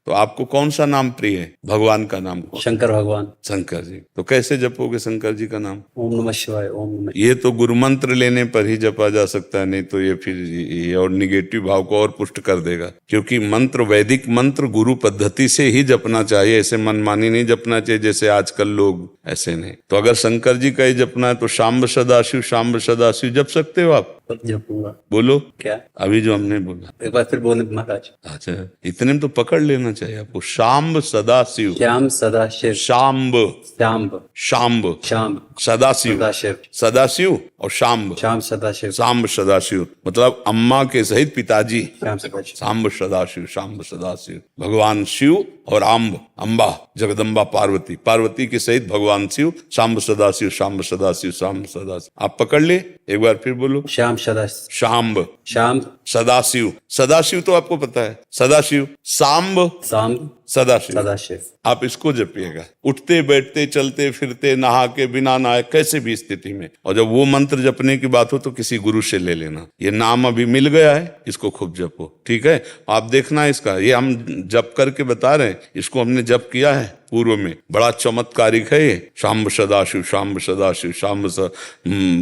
तो आपको कौन सा नाम प्रिय है? भगवान का नाम कौन? शंकर भगवान। शंकर जी। तो कैसे जपोगे शंकर जी का नाम? ओम नमः शिवाय, ओम नमः। ये तो गुरु मंत्र लेने पर ही जपा जा सकता है, नहीं तो ये फिर ये और निगेटिव भाव को और पुष्ट कर देगा। क्योंकि मंत्र, वैदिक मंत्र गुरु पद्धति से ही जपना चाहिए, ऐसे मनमानी नहीं जपना चाहिए जैसे आजकल लोग, ऐसे नहीं। तो अगर शंकर जी का ही जपना है तो शाम्ब सदाशिव जप सकते हो आप? जपूंगा। बोलो क्या? अभी जो हमने बोला एक बार फिर बोले महाराज। अच्छा, इतने में तो पकड़ लेना चाहिए आपको। शाम्ब सदाशिव, श्याम सदाशिव, शाम्ब श्याम्ब, शाम्ब श्याम सदाशिव, सदाशिव, सदाशिव और शाम्ब, श्याम सदाशिव, शाम्ब सदाशिव मतलब अम्मा के सहित पिताजी। श्याम सदाशिव, शाम्ब सदाशिव, शाम्ब सदाशिव। भगवान शिव और अम्बा जगदम्बा पार्वती, पार्वती के सहित भगवान शिव। शाम्ब सदाशिव, शाम्ब सदाशिव, शाम्ब सदाशिव। आप पकड़ ले, एक बार फिर बोलो। श्याम सदाशिव, शाम्ब श्याम सदाशिव, सदाशिव तो आपको पता है, सदाशिव। सांब सांब सदाशिव, सदाशिव। आप इसको जपिएगा उठते बैठते चलते फिरते, नहा के बिना नहाए, कैसे भी स्थिति में। और जब वो मंत्र जपने की बात हो तो किसी गुरु से ले लेना। ये नाम अभी मिल गया है, इसको खूब जपो, ठीक है। आप देखना इसका, ये हम जप करके बता रहे हैं, इसको हमने जप किया है पूर्व में, बड़ा चमत्कारिक है ये। शाम्ब सदाशिव, शाम्ब सदाशिव,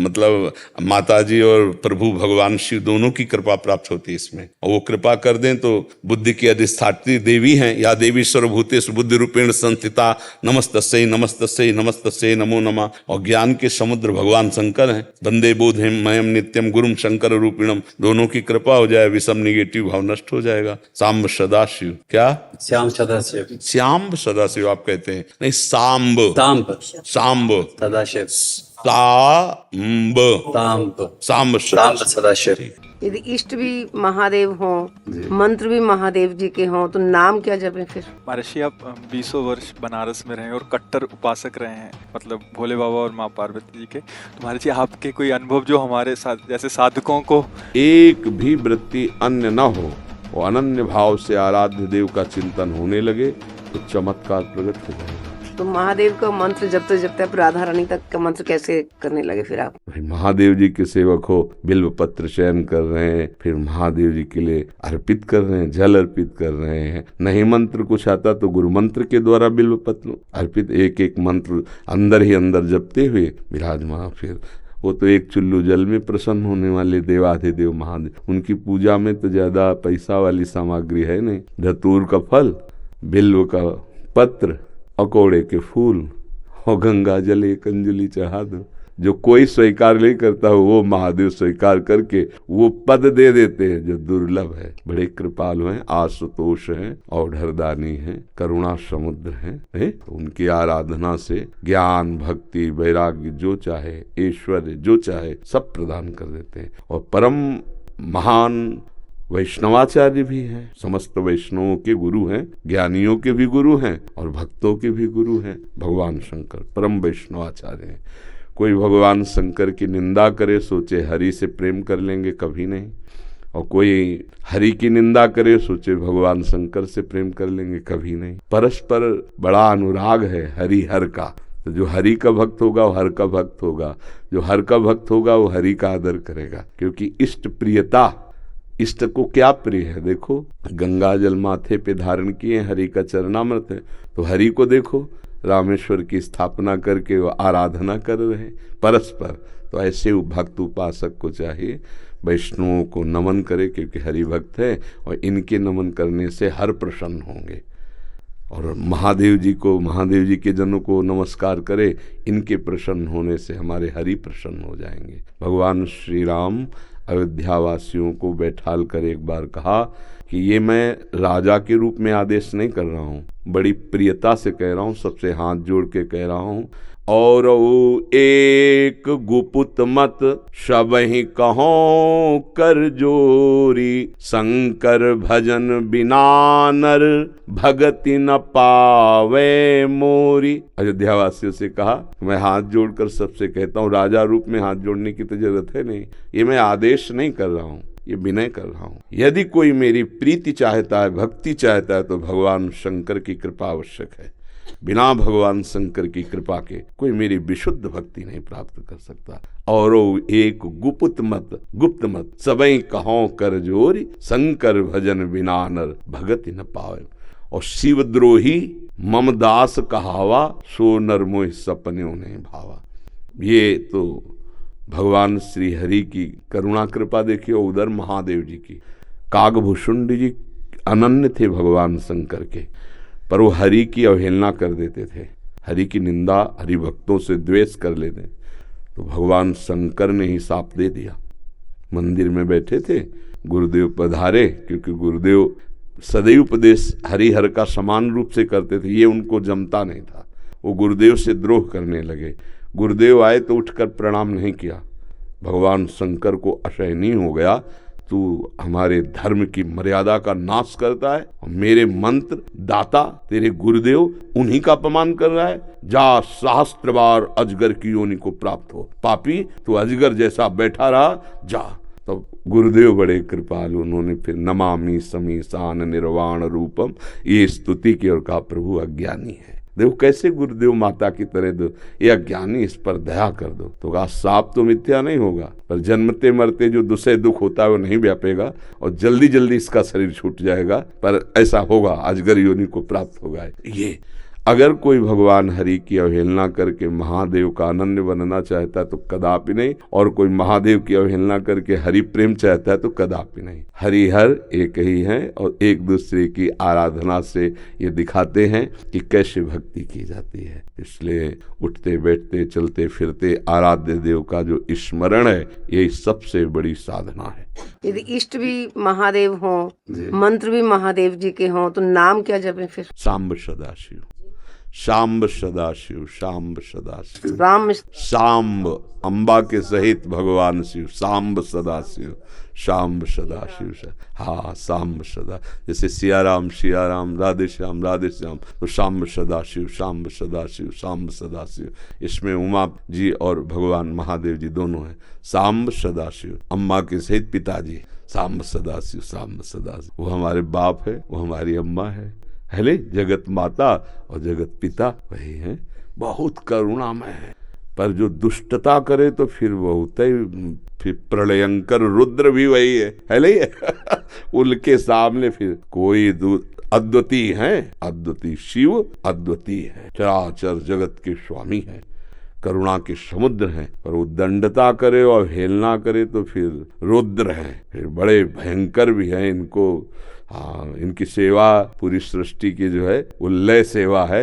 मतलब माताजी और प्रभु भगवान शिव दोनों की कृपा प्राप्त होती है इसमें। और वो कृपा कर दें तो बुद्धि की अधिष्ठात्री देवी हैं, या देवी सर्वभूतेषु बुद्धि रूपेण संस्थिता, नमस्तस्यै नमस्तस्यै नमस्तस्यै नमो नमः। और ज्ञान के समुद्र भगवान शंकर हैं। वंदे बोधेम मयम नित्यम गुरुम शंकर रूपिणम। दोनों की कृपा हो जाए, विषम निगेटिव भाव नष्ट हो जाएगा। शाम्ब सदाशिव, क्या? श्याम सदाशिव, श्याम्ब सदाशिव आप कहते हैं, नहीं सांब, तांब सांब सदाशिव, सांब, तांब सांब तांब सदाशिव। यदि इष्ट भी महादेव हों, मंत्र भी महादेव जी के हों, तो नाम क्या जपें फिर? महर्षि आप 20 वर्ष बनारस में रहे और कट्टर उपासक रहे हैं, मतलब भोले बाबा और माँ पार्वती जी के। तो महर्षि आपके कोई अनुभव जो हमारे साथ जैसे साधकों को एक भी वृत्ति अन्य न हो और अनन्य भाव से आराध्य देव का चिंतन होने लगे तो चमत्कार प्रकट हो जाएगा। तो महादेव का मंत्र जपते जपते आप राधा रानी तक का मंत्र कैसे करने लगे फिर आप? महादेव जी के सेवक हो, बिल्व पत्र चयन कर रहे हैं, फिर महादेव जी के लिए अर्पित कर रहे हैं, जल अर्पित कर रहे हैं। नहीं मंत्र कुछ आता तो गुरु मंत्र के द्वारा बिल्व पत्र अर्पित, एक एक मंत्र अंदर ही अंदर जपते हुए विराजमान। फिर वो तो एक चुल्लू जल में प्रसन्न होने वाले देवाधिदेव महादेव, उनकी पूजा में तो ज्यादा पैसा वाली सामग्री है नहीं। धतूर का फल, बिल्व का पत्र, अकोड़े के फूल और गंगा जल एक अंजलि चढ़ा दो। जो कोई स्वीकार नहीं करता हो वो महादेव स्वीकार करके वो पद दे देते हैं जो दुर्लभ है। बड़े कृपालु हैं, आशुतोष हैं, औढ़रदानी हैं, करुणा समुद्र हैं। उनकी आराधना से ज्ञान, भक्ति, वैराग्य जो चाहे, ऐश्वर्य जो चाहे सब प्रदान कर देते हैं। और परम महान वैष्णवाचार्य भी हैं, समस्त वैष्णवों के गुरु हैं, ज्ञानियों के भी गुरु हैं और भक्तों के भी गुरु हैं। भगवान शंकर परम वैष्णवाचार्य हैं। कोई भगवान शंकर की निंदा करे सोचे हरि से प्रेम कर लेंगे, कभी नहीं। और कोई हरि की निंदा करे सोचे भगवान शंकर से प्रेम कर लेंगे, कभी नहीं। परस्पर बड़ा अनुराग है हरि हर का। तो जो हरि का भक्त होगा वो हर का भक्त होगा, जो हर का भक्त होगा वो हरि का आदर करेगा। क्योंकि इष्ट प्रियता, इष्ट को क्या प्रिय है? देखो गंगा जल माथे पे धारण किए, हरि का चरणामृत है, तो हरि को देखो रामेश्वर की स्थापना करके वो आराधना कर रहे हैं परस्पर। तो ऐसे भक्त उपासक को चाहिए वैष्णवों को नमन करे, क्योंकि हरि भक्त है और इनके नमन करने से हर प्रसन्न होंगे। और महादेव जी को, महादेव जी के जनों को नमस्कार करे, इनके प्रसन्न होने से हमारे हरि प्रसन्न हो जाएंगे। भगवान श्री राम अयोध्या वासियों को बैठाल कर एक बार कहा कि ये मैं राजा के रूप में आदेश नहीं कर रहा हूँ, बड़ी प्रियता से कह रहा हूँ, सबसे हाथ जोड़ के कह रहा हूँ। और एक गुपुत मत सबहि कहो कर जोरी, शंकर भजन बिना नर भगति न पावे मोरी। अयोध्या वासियों से कहा मैं हाथ जोड़कर सबसे कहता हूँ, राजा रूप में हाथ जोड़ने की तो जरूरत है नहीं, ये मैं आदेश नहीं कर रहा हूँ, ये विनय कर रहा हूँ। यदि कोई मेरी प्रीति चाहता है, भक्ति चाहता है, तो भगवान शंकर की कृपा आवश्यक है। बिना भगवान शंकर की कृपा के कोई मेरी विशुद्ध भक्ति नहीं प्राप्त कर सकता। और एक गुप्त मत सबई कहो कर जोरी, शंकर भजन बिना नर भगति न पावे। और शिवद्रोही ममदास कहावा, सो नरमोह सपने उन्हें भावा। ये तो भगवान श्री हरि की करुणा कृपा देखिए, उधर महादेव जी की। कागभूषुंड जी अनन्य थे भगवान शंकर के, पर वो हरि की अवहेलना कर देते थे, हरि की निंदा, हरि भक्तों से द्वेष कर लेते। तो भगवान शंकर ने ही साप दे दिया। मंदिर में बैठे थे, गुरुदेव पधारे, क्योंकि गुरुदेव सदैव उपदेश हरिहर का समान रूप से करते थे, ये उनको जमता नहीं था। वो गुरुदेव से द्रोह करने लगे। गुरुदेव आए तो उठकर प्रणाम नहीं किया। भगवान शंकर को असहनीय हो गया, तू हमारे धर्म की मर्यादा का नाश करता है और मेरे मंत्र दाता तेरे गुरुदेव उन्हीं का अपमान कर रहा है। जा, सहस्त्र बार अजगर की योनि को प्राप्त हो, पापी तू अजगर जैसा बैठा रहा, जा। तो गुरुदेव बड़े कृपालु, उन्होंने फिर नमामि समीसान निर्वाण रूपम ये स्तुति की और कहा प्रभु अज्ञानी है। देखो कैसे गुरुदेव माता की तरह दो, ये अज्ञानी, इस पर दया कर दो। तो कहा साप तो मिथ्या नहीं होगा, पर जन्मते मरते जो दुसरे दुख होता है वो नहीं व्यापेगा और जल्दी जल्दी इसका शरीर छूट जाएगा, पर ऐसा होगा, अजगर योनि को प्राप्त होगा। ये अगर कोई भगवान हरि की अवहेलना करके महादेव का अनन्य बनना चाहता है तो कदापि नहीं, और कोई महादेव की अवहेलना करके हरि प्रेम चाहता है तो कदापि नहीं। हरिहर एक ही हैं और एक दूसरे की आराधना से ये दिखाते हैं कि कैसे भक्ति की जाती है। इसलिए उठते बैठते चलते फिरते आराध्य देव का जो स्मरण है, यही सबसे बड़ी साधना है। यदि इष्ट भी महादेव हों, मंत्र भी महादेव जी के हों, तो नाम क्या जपें फिर? सांब सदाशिव, शाम्ब सदाशिव, शाम्ब सदाशिव। राम शाम्ब अम्बा के सहित भगवान शिव, शाम्ब सदाशिव, शाम्ब सदाशिव। हाँ, शाम्ब सदा, जैसे सियाराम सियाराम, राधे श्याम राधे श्याम, तो शाम्ब सदाशिव, शाम्ब सदाशिव, शाम्ब सदाशिव। इसमें उमा जी और भगवान महादेव जी दोनों हैं। शाम्ब सदाशिव, अम्मा के सहित पिताजी, शाम्ब सदाशिव, शाम्ब सदाशिव। वो हमारे बाप है, वो हमारी अम्मा है, हेले जगत माता और जगत पिता वही है। बहुत करुणामय है, पर जो दुष्टता करे तो फिर बहुत ही, फिर प्रलयंकर रुद्र भी वही है, हेले उनके सामने फिर कोई अद्वितीय है, अद्वितीय शिव अद्वितीय है, चराचर जगत के स्वामी है, करुणा के समुद्र हैं। पर वो दंडता करे और हेलना करे तो फिर रुद्र हैं, फिर बड़े भयंकर भी हैं। इनको इनकी सेवा पूरी सृष्टि की जो है वो लय सेवा है।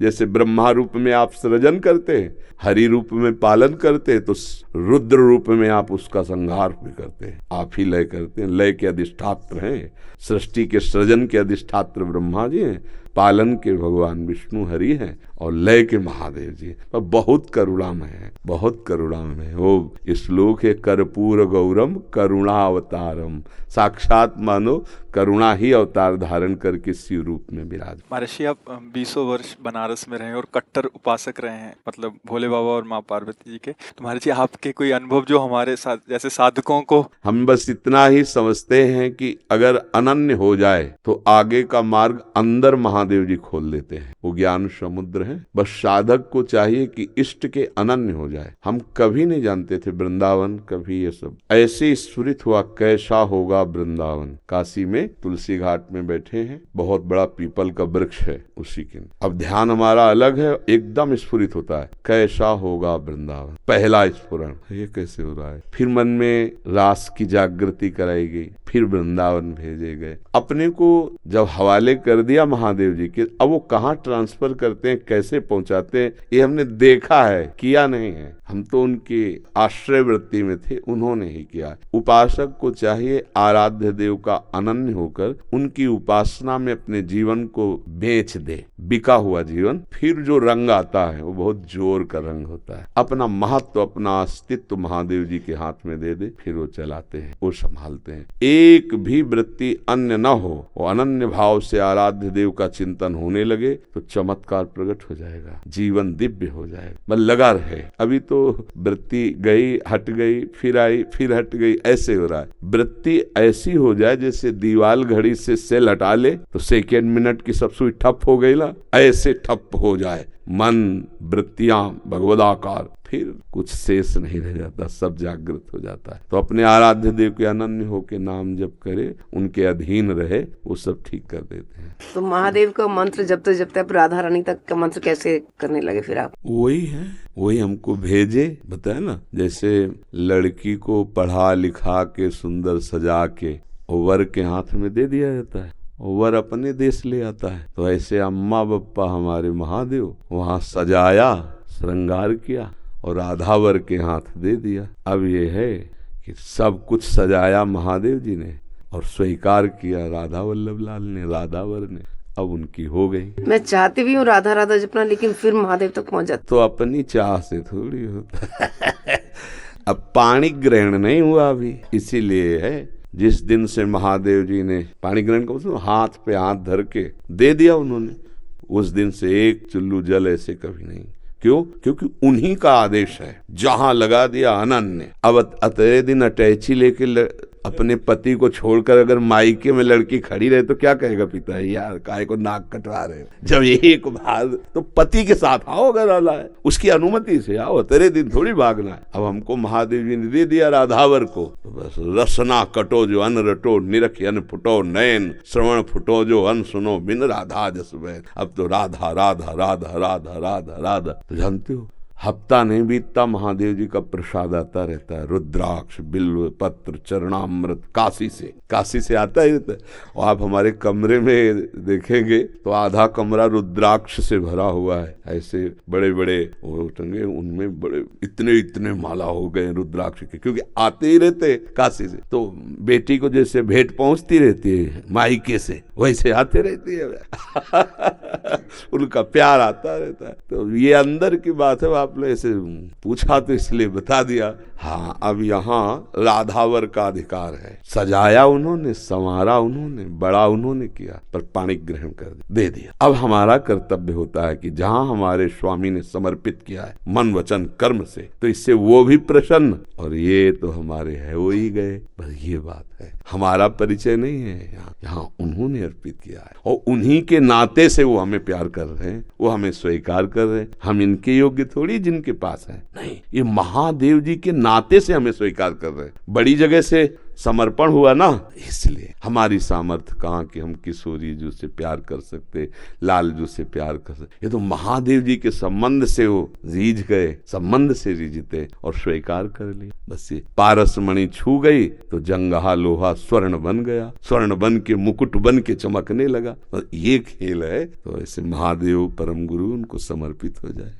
जैसे ब्रह्मा रूप में आप सृजन करते हैं, हरि रूप में पालन करते हैं, तो रुद्र रूप में आप उसका संहार भी करते हैं, आप ही लय करते हैं। लय के अधिष्ठात्र हैं, सृष्टि के सृजन के अधिष्ठात्र ब्रह्मा जी हैं, पालन के भगवान विष्णु हरि हैं और लय के महादेव जी। पर बहुत करुणामय है, बहुत करुणामय है। वो श्लोक है, कर्पूर गौरम करुणावतारम, साक्षात मानो करुणा ही अवतार धारण करके शिव रूप में विराज। महर्षि आप 20 वर्ष बनारस में रहे और कट्टर उपासक रहे हैं, मतलब भोले बाबा और माँ पार्वती जी के। तो महर्षि आपके कोई अनुभव जो हमारे साथ जैसे साधकों को, हम बस इतना ही समझते हैं कि अगर अनन्य हो जाए तो आगे का मार्ग अंदर महादेव जी खोल देते हैं। वो ज्ञान समुद्र है, बस साधक को चाहिए कि इष्ट के अनन्य हो जाए। हम कभी नहीं जानते थे वृंदावन, कभी ये सब ऐसे स्फुरित हुआ कैसा होगा वृंदावन। काशी में तुलसी घाट में बैठे हैं, बहुत बड़ा पीपल का वृक्ष है उसी के। अब ध्यान हमारा अलग है, एकदम स्फुरित होता है कैसा होगा वृंदावन, पहला स्फुरण, ये कैसे हो रहा है। फिर मन में रास की जागृति कराई गई, फिर वृंदावन भेजे गए। अपने को जब हवाले कर दिया महादेव जी के, अब वो कहाँ ट्रांसफर करते हैं, कैसे पहुंचाते हैं, ये हमने देखा है, किया नहीं है। हम तो उनके आश्रय वृत्ति में थे, उन्होंने ही किया। उपासक को चाहिए आराध्य देव का अनन्य होकर उनकी उपासना में अपने जीवन को बेच दे, बिका हुआ जीवन। फिर जो रंग आता है वो बहुत जोर का रंग होता है। अपना महत्व, अपना अस्तित्व महादेव जी के हाथ में दे दे, फिर वो चलाते हैं, वो संभालते हैं। एक भी वृत्ति अन्य न हो, वो अनन्य भाव से आराध्य देव का चिंतन होने लगे तो चमत्कार प्रकट हो जाएगा, जीवन दिव्य हो जाएगा। बस लगा रहे, अभी तो वृत्ति गई हट गई, फिर आई फिर हट गई, ऐसे हो रहा है। वृत्ति ऐसी हो जाए जैसे दीवाल घड़ी से सेल हटा ले तो सेकेंड मिनट की सब सुई ठप हो गई ना, ऐसे ठप हो जाए, मन वृत्तियां भगवदाकार, फिर कुछ शेष नहीं रह जाता, सब जागृत हो जाता है। तो अपने आराध्य देव के अनन्य होके नाम जप करे, उनके अधीन रहे, वो सब ठीक कर देते हैं। तो महादेव का मंत्र जपते जपते आप राधा रानी तक का मंत्र कैसे करने लगे फिर आप? वही है, वही हमको भेजे, बताया ना, जैसे लड़की को पढ़ा लिखा के सुंदर सजा के वर के हाथ में दे दिया जाता है, वर अपने देश ले आता है। तो ऐसे अम्मा बप्पा हमारे महादेव वहाँ सजाया, श्रृंगार किया और राधावर के हाथ दे दिया। अब ये है कि सब कुछ सजाया महादेव जी ने और स्वीकार किया राधा वल्लभ लाल ने, राधावर ने, अब उनकी हो गई। मैं चाहती भी हूँ राधा राधा जपना, लेकिन फिर महादेव तक पहुँच जाती। तो अपनी चाह से थोड़ी होता है। अब पाणी ग्रहण नहीं हुआ अभी, इसीलिए है जिस दिन से महादेव जी ने पाणी ग्रहण का हाथ पे हाथ धर के दे दिया उन्होंने, उस दिन से एक चुल्लू जल ऐसे कभी नहीं। क्यों? क्योंकि उन्हीं का आदेश है, जहां लगा दिया अनन्य। अब अतरे दिन अटैची लेके अपने पति को छोड़कर अगर मायके में लड़की खड़ी रहे तो क्या कहेगा पिता, यार काहे को नाक कटवा रहे हो? जब एक बार तो पति के साथ आओ, अगर अला है उसकी अनुमति से आओ, तेरे दिन थोड़ी भागना है। अब हमको महादेव जी ने दे दिया राधावर को, तो बस रसना कटो जो अन रटो, निरख अन फुटो नयन, श्रवण फुटो जो अन सुनो, बिन राधा जस बैन। अब तो राधा राधा राधा राधा राधा राधा। तो जानते हो हफ्ता नहीं बीतता महादेव जी का प्रसाद आता रहता है, रुद्राक्ष, बिल्व पत्र, चरणामृत, काशी से आता ही रहता है। और आप हमारे कमरे में देखेंगे तो आधा कमरा रुद्राक्ष से भरा हुआ है, ऐसे बड़े बड़े वो टंगे, उनमें बड़े इतने माला हो गए रुद्राक्ष के, क्योंकि आते ही रहते काशी से। तो बेटी को जैसे भेंट पहुंचती रहती है मायके से, वैसे आते रहती है। उनका प्यार आता रहता है। तो ये अंदर की बात है, आपने ऐसे पूछा तो इसलिए बता दिया। हाँ, अब यहाँ राधावर का अधिकार है, सजाया उन्होंने, संवारा उन्होंने, बड़ा उन्होंने किया, पर पाणी ग्रहण कर दे दिया। अब हमारा कर्तव्य होता है कि जहाँ हमारे स्वामी ने समर्पित किया है मन वचन कर्म से, तो इससे वो भी प्रसन्न, और ये तो हमारे है वो ही गए। बस ये बात है, हमारा परिचय नहीं है यहाँ उन्होंने अर्पित किया है, और उन्हीं के नाते से वो हमें प्यार कर रहे हैं, वो हमें स्वीकार कर रहे हैं। हम इनके योग्य थोड़ी जिनके पास है, नहीं, ये महादेव जी के नाते से हमें स्वीकार कर रहे हैं। बड़ी जगह से समर्पण हुआ ना, इसलिए हमारी सामर्थ्य कहाँ कि हम किशोरी जी से प्यार कर सकते, लाल जी से प्यार कर सकते। ये तो महादेव जी के संबंध से वो रीझ गए, संबंध से रीझते और स्वीकार कर लिए। बस ये पारस मणि छू गई तो जंगहा लोहा स्वर्ण बन गया, स्वर्ण बन के मुकुट बन के चमकने लगा। ये खेल है। तो ऐसे महादेव परम गुरु उनको समर्पित हो जाए।